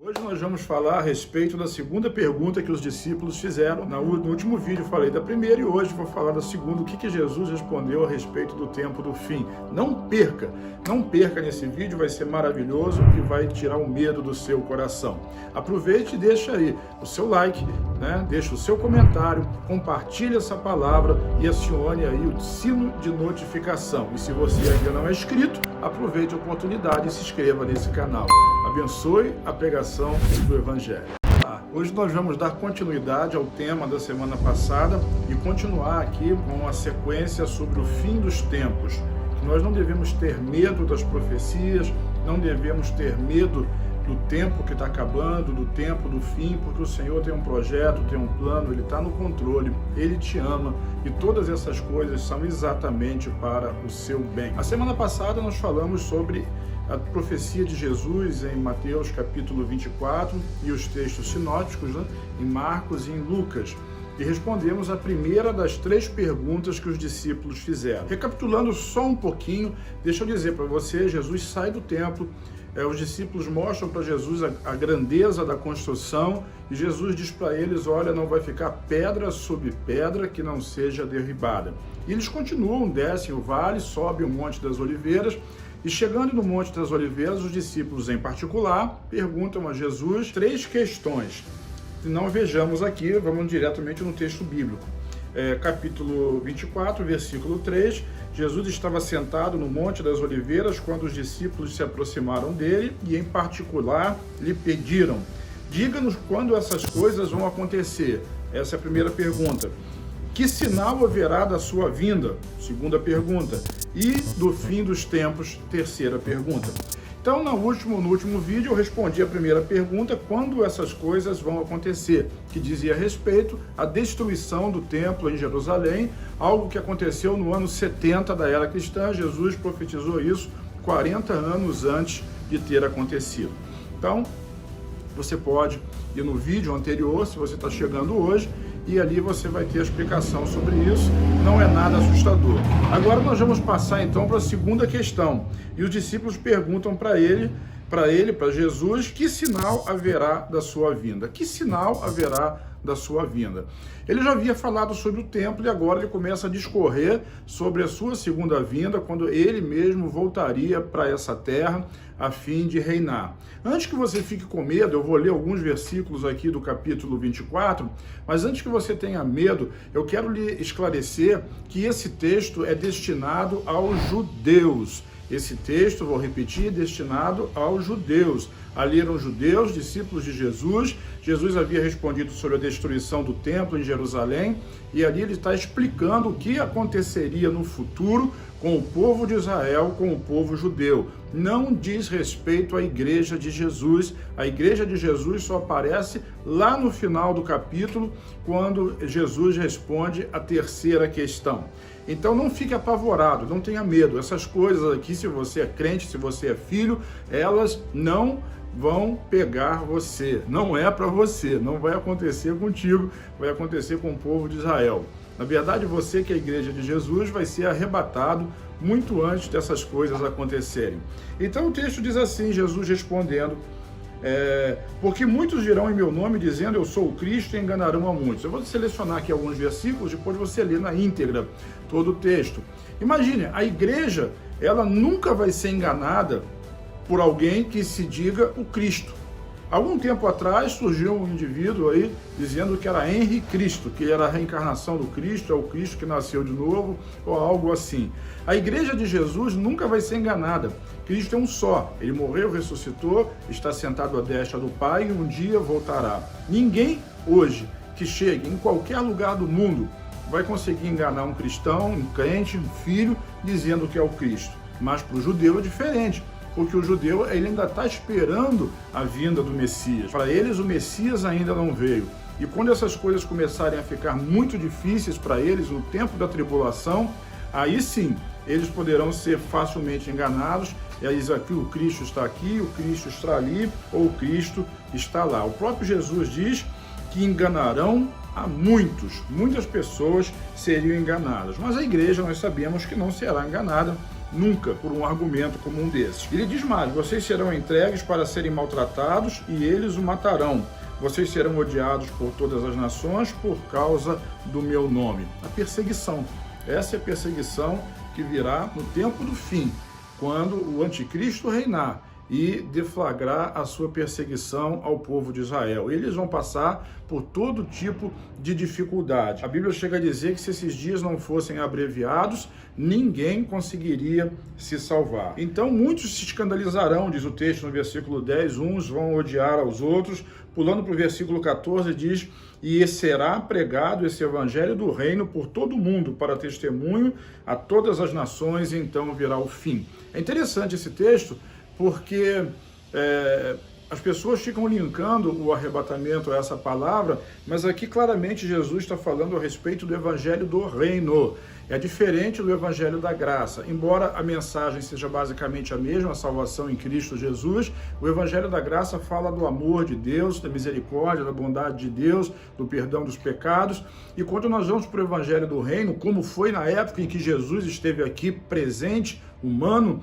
Hoje nós vamos falar a respeito da segunda pergunta que os discípulos fizeram. No último vídeo eu falei da primeira e hoje vou falar da segunda, o que Jesus respondeu a respeito do tempo do fim. Não perca nesse vídeo, vai ser maravilhoso e vai tirar o medo do seu coração. Aproveite e deixa aí o seu like, deixa o seu comentário, compartilhe essa palavra e acione aí o sino de notificação. E se você ainda não é inscrito, aproveite a oportunidade e se inscreva nesse canal. Abençoe a pregação do Evangelho. Hoje nós vamos dar continuidade ao tema da semana passada e continuar aqui com uma sequência sobre o fim dos tempos. Nós não devemos ter medo das profecias, não devemos ter medo do tempo que está acabando, do tempo do fim, porque o Senhor tem um projeto, tem um plano, Ele está no controle, Ele te ama e todas essas coisas são exatamente para o seu bem. A semana passada nós falamos sobre a profecia de Jesus em Mateus capítulo 24 e os textos sinóticos, em Marcos e em Lucas. E respondemos a primeira das três perguntas que os discípulos fizeram. Recapitulando só um pouquinho, deixa eu dizer para você, Jesus sai do templo, os discípulos mostram para Jesus a grandeza da construção e Jesus diz para eles, olha, não vai ficar pedra sobre pedra que não seja derribada. E eles continuam, descem o vale, sobem o Monte das Oliveiras e chegando no Monte das Oliveiras, os discípulos em particular perguntam a Jesus três questões. Se não vejamos aqui, vamos diretamente no texto bíblico. Capítulo 24, versículo 3, Jesus estava sentado no Monte das Oliveiras quando os discípulos se aproximaram dele e, em particular, lhe pediram, diga-nos quando essas coisas vão acontecer. Essa é a primeira pergunta. Que sinal haverá da sua vinda? Segunda pergunta. E do fim dos tempos? Terceira pergunta. Então, no último vídeo, eu respondi a primeira pergunta, quando essas coisas vão acontecer, que dizia respeito à destruição do templo em Jerusalém, algo que aconteceu no ano 70 da era cristã. Jesus profetizou isso 40 anos antes de ter acontecido. Então, você pode ir no vídeo anterior, se você está chegando hoje, e ali você vai ter a explicação sobre isso, não é nada assustador. Agora nós vamos passar então para a segunda questão, e os discípulos perguntam para Jesus, que sinal haverá da sua vinda? Que sinal haverá da sua vinda? Ele já havia falado sobre o templo e agora ele começa a discorrer sobre a sua segunda vinda, quando ele mesmo voltaria para essa terra a fim de reinar. Antes que você fique com medo, eu vou ler alguns versículos aqui do capítulo 24, mas antes que você tenha medo, eu quero lhe esclarecer que esse texto é destinado aos judeus. Esse texto, vou repetir, é destinado aos judeus. Ali eram judeus, discípulos de Jesus. Jesus havia respondido sobre a destruição do templo em Jerusalém e ali ele está explicando o que aconteceria no futuro com o povo de Israel, com o povo judeu. Não diz respeito à igreja de Jesus. A igreja de Jesus só aparece lá no final do capítulo, quando Jesus responde a terceira questão. Então não fique apavorado, não tenha medo. Essas coisas aqui, se você é crente, se você é filho, elas não vão pegar você. Não é para você, não vai acontecer contigo, vai acontecer com o povo de Israel. Na verdade, você que é a igreja de Jesus vai ser arrebatado muito antes dessas coisas acontecerem. Então o texto diz assim, Jesus respondendo, porque muitos dirão em meu nome dizendo eu sou o Cristo e enganarão a muitos. Eu vou selecionar aqui alguns versículos, depois você lê na íntegra todo o texto. Imagine, a igreja, ela nunca vai ser enganada por alguém que se diga o Cristo. Algum tempo atrás surgiu um indivíduo aí dizendo que era Henri Cristo, que era a reencarnação do Cristo, é o Cristo que nasceu de novo, ou algo assim. A igreja de Jesus nunca vai ser enganada. Cristo é um só. Ele morreu, ressuscitou, está sentado à destra do Pai e um dia voltará. Ninguém hoje que chegue em qualquer lugar do mundo vai conseguir enganar um cristão, um crente, um filho, dizendo que é o Cristo. Mas para o judeu é diferente. Porque o judeu ele ainda está esperando a vinda do Messias. Para eles, o Messias ainda não veio. E quando essas coisas começarem a ficar muito difíceis para eles, no tempo da tribulação, aí sim, eles poderão ser facilmente enganados. E aí aqui o Cristo está aqui, o Cristo está ali, ou o Cristo está lá. O próprio Jesus diz que enganarão a muitas pessoas seriam enganadas. Mas a igreja, nós sabemos que não será enganada, nunca por um argumento como um desses. Ele diz mais: vocês serão entregues para serem maltratados e eles o matarão. Vocês serão odiados por todas as nações por causa do meu nome. A perseguição. Essa é a perseguição que virá no tempo do fim, quando o anticristo reinar e deflagrar a sua perseguição ao povo de Israel. Eles vão passar por todo tipo de dificuldade. A Bíblia chega a dizer que se esses dias não fossem abreviados, ninguém conseguiria se salvar. Então muitos se escandalizarão, diz o texto no versículo 10, uns vão odiar aos outros. Pulando para o versículo 14, diz: e será pregado esse evangelho do reino por todo o mundo, para testemunho a todas as nações, e então virá o fim. É interessante esse texto, porque as pessoas ficam linkando o arrebatamento a essa palavra, mas aqui claramente Jesus está falando a respeito do evangelho do reino. É diferente do evangelho da graça. Embora a mensagem seja basicamente a mesma, a salvação em Cristo Jesus, o evangelho da graça fala do amor de Deus, da misericórdia, da bondade de Deus, do perdão dos pecados. E quando nós vamos para o evangelho do reino, como foi na época em que Jesus esteve aqui presente, humano,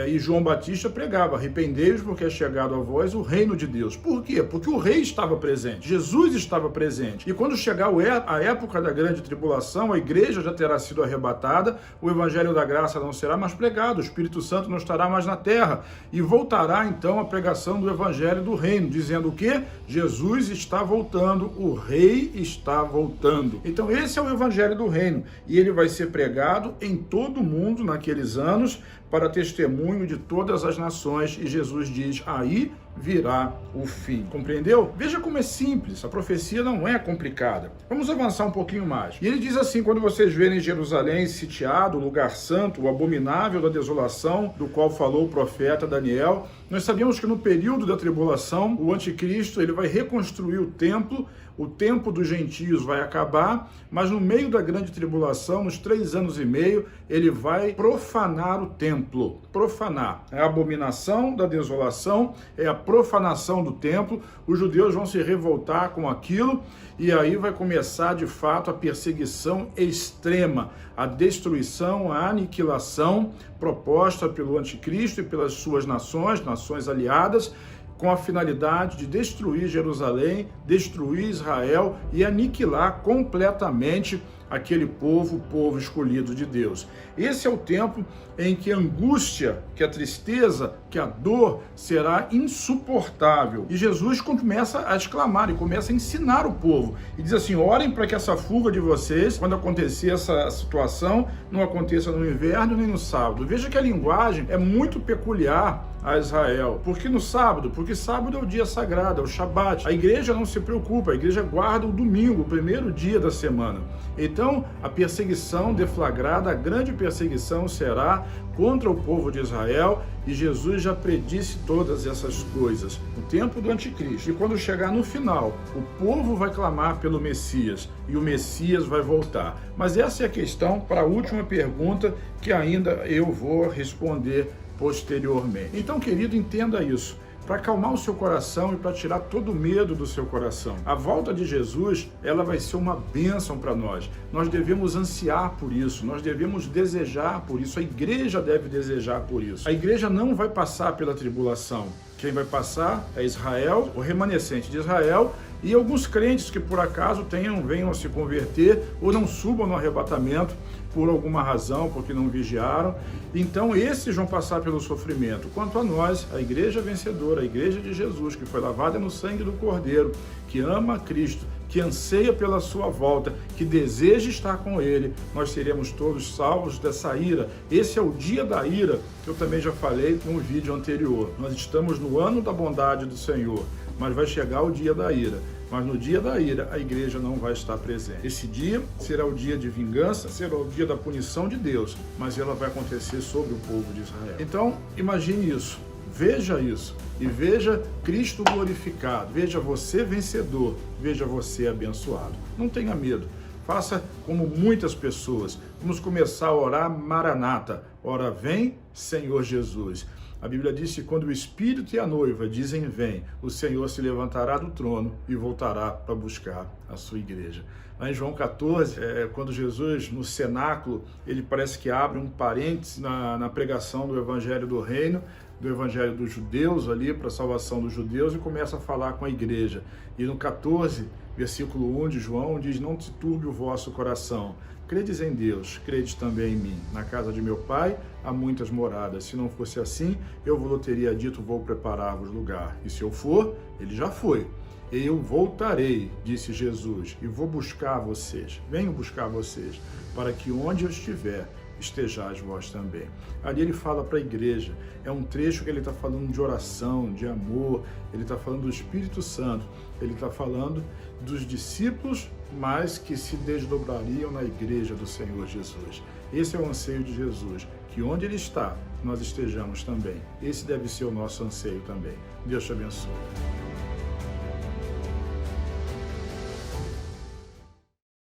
e João Batista pregava: arrependei-vos porque é chegado a vós o reino de Deus. Por quê? Porque o rei estava presente, Jesus estava presente. E quando chegar a época da grande tribulação, a igreja já terá sido arrebatada, o evangelho da graça não será mais pregado, o Espírito Santo não estará mais na terra, e voltará então a pregação do evangelho do reino, dizendo o quê? Jesus está voltando, o rei está voltando. Então esse é o evangelho do reino, e ele vai ser pregado em todo o mundo naqueles anos, para testemunho de todas as nações, e Jesus diz: aí virá o fim. Compreendeu? Veja como é simples, a profecia não é complicada. Vamos avançar um pouquinho mais. E ele diz assim: quando vocês verem Jerusalém sitiado, o lugar santo, o abominável da desolação, do qual falou o profeta Daniel. Nós sabemos que no período da tribulação, o anticristo ele vai reconstruir o tempo dos gentios vai acabar, mas no meio da grande tribulação, nos 3 anos e meio, ele vai profanar o templo. Profanar. É a abominação da desolação, é a profanação do templo. Os judeus vão se revoltar com aquilo, e aí vai começar de fato a perseguição extrema, a destruição, a aniquilação proposta pelo anticristo e pelas suas nações aliadas, com a finalidade de destruir Jerusalém, destruir Israel e aniquilar completamente aquele povo, o povo escolhido de Deus. Esse é o tempo em que a angústia, que a tristeza, que a dor será insuportável. E Jesus começa a exclamar e começa a ensinar o povo. E diz assim: orem para que essa fuga de vocês, quando acontecer essa situação, não aconteça no inverno nem no sábado. Veja que a linguagem é muito peculiar a Israel. Porque no sábado? Porque sábado é o dia sagrado, é o Shabat. A igreja não se preocupa, a igreja guarda o domingo, o primeiro dia da semana. Então, a perseguição deflagrada, a grande perseguição será contra o povo de Israel, e Jesus já predisse todas essas coisas no tempo do anticristo. E quando chegar no final, o povo vai clamar pelo Messias, e o Messias vai voltar. Mas essa é a questão para a última pergunta, que ainda eu vou responder posteriormente. Então, querido, entenda isso, para acalmar o seu coração e para tirar todo o medo do seu coração. A volta de Jesus, ela vai ser uma bênção para nós. Nós devemos ansiar por isso, nós devemos desejar por isso, a igreja deve desejar por isso. A igreja não vai passar pela tribulação. Quem vai passar é Israel, o remanescente de Israel, e alguns crentes que por acaso venham a se converter ou não subam no arrebatamento por alguma razão, porque não vigiaram. Então esses vão passar pelo sofrimento. Quanto a nós, a igreja vencedora, a igreja de Jesus, que foi lavada no sangue do Cordeiro, que ama a Cristo, que anseia pela sua volta, que deseja estar com Ele, nós seremos todos salvos dessa ira. Esse é o dia da ira, que eu também já falei no vídeo anterior. Nós estamos no ano da bondade do Senhor, mas vai chegar o dia da ira. Mas no dia da ira, a igreja não vai estar presente. Esse dia será o dia de vingança, será o dia da punição de Deus, mas ela vai acontecer sobre o povo de Israel. Então, imagine isso, veja isso, e veja Cristo glorificado, veja você vencedor, veja você abençoado. Não tenha medo, faça como muitas pessoas. Vamos começar a orar Maranata, ora vem, Senhor Jesus. A Bíblia diz que quando o Espírito e a noiva dizem vem, o Senhor se levantará do trono e voltará para buscar a sua igreja. Lá em João 14, quando Jesus, no cenáculo, ele parece que abre um parênteses na pregação do Evangelho do Reino, do Evangelho dos judeus ali, para a salvação dos judeus, e começa a falar com a igreja. E no 14, versículo 1 de João, diz: não se turbe o vosso coração. Credes em Deus, credes também em mim. Na casa de meu pai há muitas moradas. Se não fosse assim, eu vos teria dito, vou preparar-vos lugar. E se eu for, ele já foi. Eu voltarei, disse Jesus, e vou buscar vocês. Venho buscar vocês, para que onde eu estiver, estejais vós também. Ali ele fala para a igreja, é um trecho que ele está falando de oração, de amor, ele está falando do Espírito Santo, ele está falando dos discípulos, mas que se desdobrariam na igreja do Senhor Jesus. Esse é o anseio de Jesus, que onde ele está, nós estejamos também. Esse deve ser o nosso anseio também. Deus te abençoe.